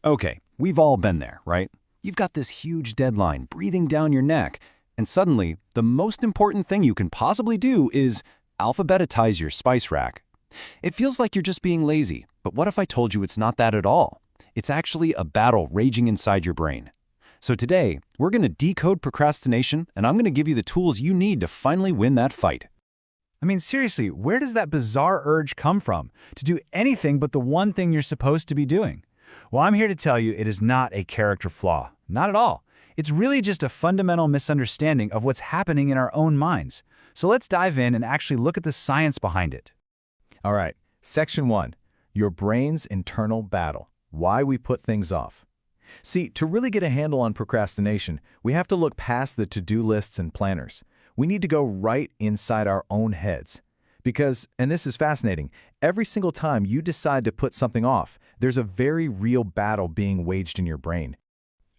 Okay, we've all been there, right? You've got this huge deadline breathing down your neck, and suddenly, the most important thing you can possibly do is alphabetize your spice rack. It feels like you're just being lazy, but what if I told you it's not that at all? It's actually a battle raging inside your brain. So today, we're going to decode procrastination, and I'm going to give you the tools you need to finally win that fight. I mean, seriously, where does that bizarre urge come from to do anything but the one thing you're supposed to be doing? Well, I'm here to tell you it is not a character flaw. Not at all. It's really just a fundamental misunderstanding of what's happening in our own minds. So let's dive in and actually look at the science behind it. All right, Section 1, your brain's internal battle, why we put things off. See, to really get a handle on procrastination, we have to look past the to-do lists and planners. We need to go right inside our own heads. Because, and this is fascinating, every single time you decide to put something off, there's a very real battle being waged in your brain.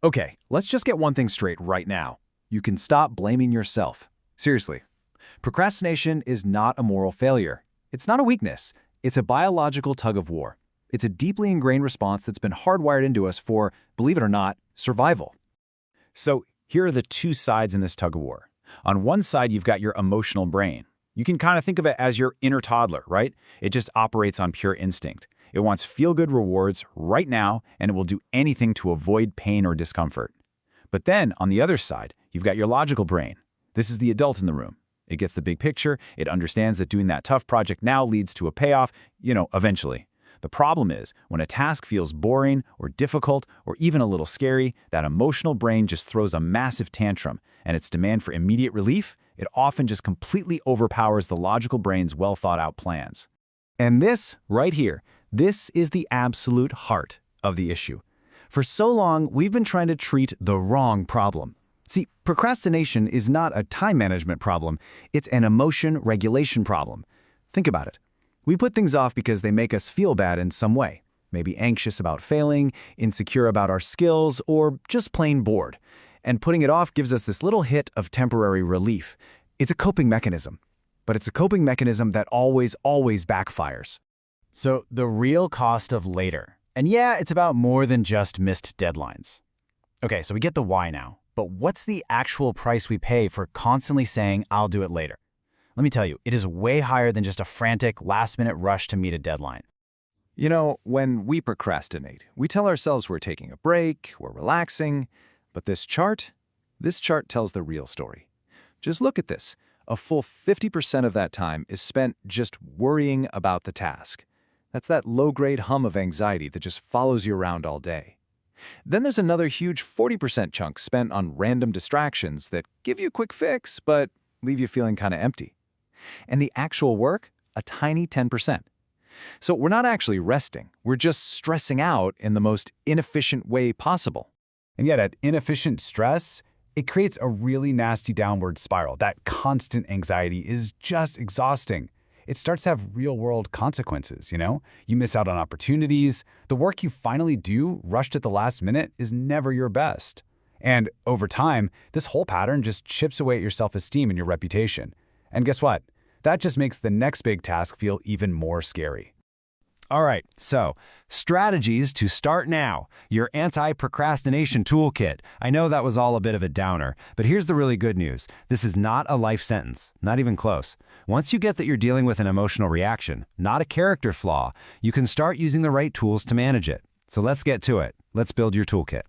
Okay, let's just get one thing straight right now. You can stop blaming yourself. Seriously. Procrastination is not a moral failure. It's not a weakness. It's a biological tug of war. It's a deeply ingrained response that's been hardwired into us for, believe it or not, survival. So here are the two sides in this tug of war. On one side, you've got your emotional brain. You can kind of think of it as your inner toddler, right? It just operates on pure instinct. It wants feel-good rewards right now, and it will do anything to avoid pain or discomfort. But then, on the other side, you've got your logical brain. This is the adult in the room. It gets the big picture. It understands that doing that tough project now leads to a payoff, eventually. The problem is, when a task feels boring or difficult or even a little scary, that emotional brain just throws a massive tantrum, and its demand for immediate relief, it often just completely overpowers the logical brain's well-thought-out plans. And this, right here, this is the absolute heart of the issue. For so long, we've been trying to treat the wrong problem. See, procrastination is not a time management problem, it's an emotion regulation problem. Think about it. We put things off because they make us feel bad in some way, maybe anxious about failing, insecure about our skills, or just plain bored. And putting it off gives us this little hit of temporary relief. It's a coping mechanism, but it's a coping mechanism that always backfires. So the real cost of later. And yeah, it's about more than just missed deadlines. Okay, so we get the why now, but what's the actual price we pay for constantly saying, I'll do it later? Let me tell you, it is way higher than just a frantic, last-minute rush to meet a deadline. You know, when we procrastinate, we tell ourselves we're taking a break, we're relaxing, but this chart tells the real story. Just look at this. A full 50% of that time is spent just worrying about the task. That's that low-grade hum of anxiety that just follows you around all day. Then there's another huge 40% chunk spent on random distractions that give you a quick fix, but leave you feeling kind of empty. And the actual work, a tiny 10%. So we're not actually resting. We're just stressing out in the most inefficient way possible. And yet at inefficient stress, it creates a really nasty downward spiral. That constant anxiety is just exhausting. It starts to have real-world consequences, You miss out on opportunities. The work you finally do, rushed at the last minute, is never your best. And over time, this whole pattern just chips away at your self-esteem and your reputation. And guess what? That just makes the next big task feel even more scary. All right, so strategies to start now. Your anti-procrastination toolkit. I know that was all a bit of a downer, but here's the really good news. This is not a life sentence, not even close. Once you get that you're dealing with an emotional reaction, not a character flaw, you can start using the right tools to manage it. So let's get to it. Let's build your toolkit.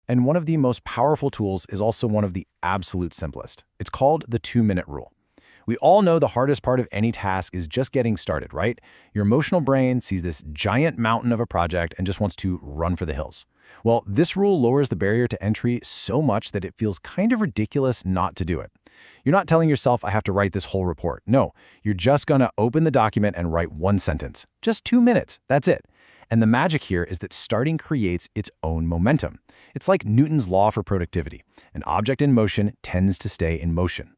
And one of the most powerful tools is also one of the absolute simplest. It's called the 2-minute rule. We all know the hardest part of any task is just getting started, right? Your emotional brain sees this giant mountain of a project and just wants to run for the hills. Well, this rule lowers the barrier to entry so much that it feels kind of ridiculous not to do it. You're not telling yourself, I have to write this whole report. No, you're just gonna open the document and write one sentence. Just 2 minutes, that's it. And the magic here is that starting creates its own momentum. It's like Newton's law for productivity. An object in motion tends to stay in motion.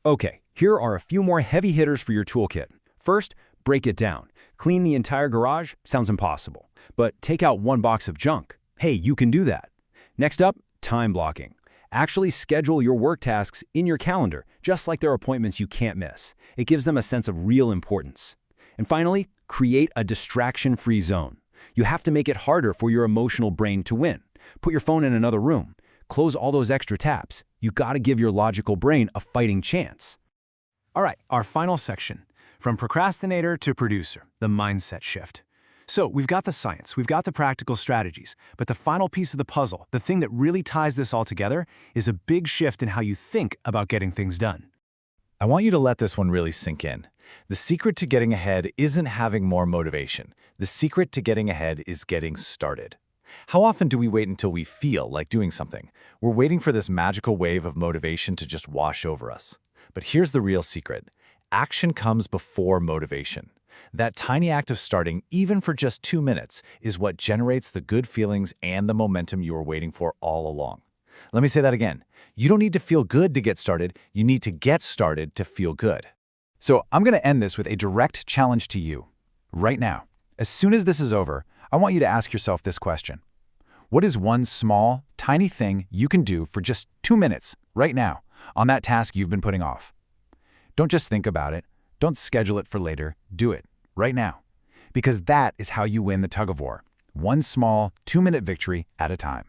Okay, here are a few more heavy hitters for your toolkit. First, break it down. Clean the entire garage? Sounds impossible. But take out one box of junk. Hey, you can do that. Next up, time blocking. Actually schedule your work tasks in your calendar, just like they're appointments you can't miss. It gives them a sense of real importance. And finally, create a distraction-free zone. You have to make it harder for your emotional brain to win. Put your phone in another room. Close all those extra tabs. You gotta give your logical brain a fighting chance. All right, our final section. From procrastinator to producer, the mindset shift. So we've got the science, we've got the practical strategies, but the final piece of the puzzle, the thing that really ties this all together, is a big shift in how you think about getting things done. I want you to let this one really sink in. The secret to getting ahead isn't having more motivation. The secret to getting ahead is getting started. How often do we wait until we feel like doing something? We're waiting for this magical wave of motivation to just wash over us. But here's the real secret. Action comes before motivation. That tiny act of starting, even for just 2 minutes, is what generates the good feelings and the momentum you were waiting for all along. Let me say that again. You don't need to feel good to get started. You need to get started to feel good. So I'm going to end this with a direct challenge to you. Right now, as soon as this is over, I want you to ask yourself this question. What is one small, tiny thing you can do for just 2 minutes right now on that task you've been putting off? Don't just think about it. Don't schedule it for later. Do it right now. Because that is how you win the tug of war. One small, 2-minute victory at a time.